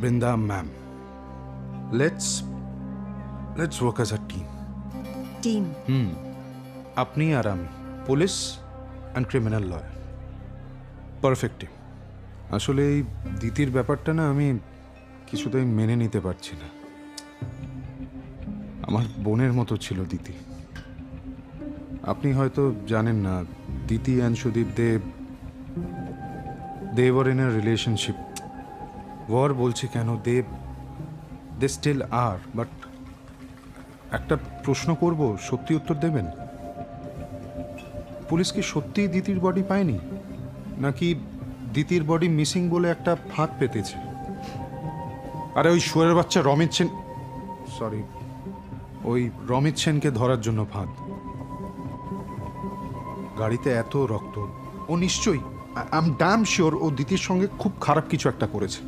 Brinda, ma'am, let's work as a team. Team আপনি আর আমি, police and criminal lawyer, perfect team. আসলে এই দিতির ব্যাপারটা না আমি কিছুতেই মেনে নিতে পারছি না। আমার বোনের মতো ছিল দিতি। আপনি হয়তো জানেন না, Diti and Sudip they were in a relationship. Were বলছি কেন, দে স্টিল আর। বাট একটা প্রশ্ন করব, সত্যি উত্তর দেবেন? পুলিশ কি সত্যিই দিতির বডি পায়নি, নাকি দিতির বডি মিসিং বলে একটা ফাঁদ পেতেছে? আরে ওই শুয়ারের বাচ্চা রমিত সেন, সরি, ওই রমিত সেনকে ধরার জন্য ফাঁদ। গাড়িতে এত রক্ত, ও নিশ্চয়ই, আই এম ড্যাম শিওর ও দিতির সঙ্গে খুব খারাপ কিছু একটা করেছে।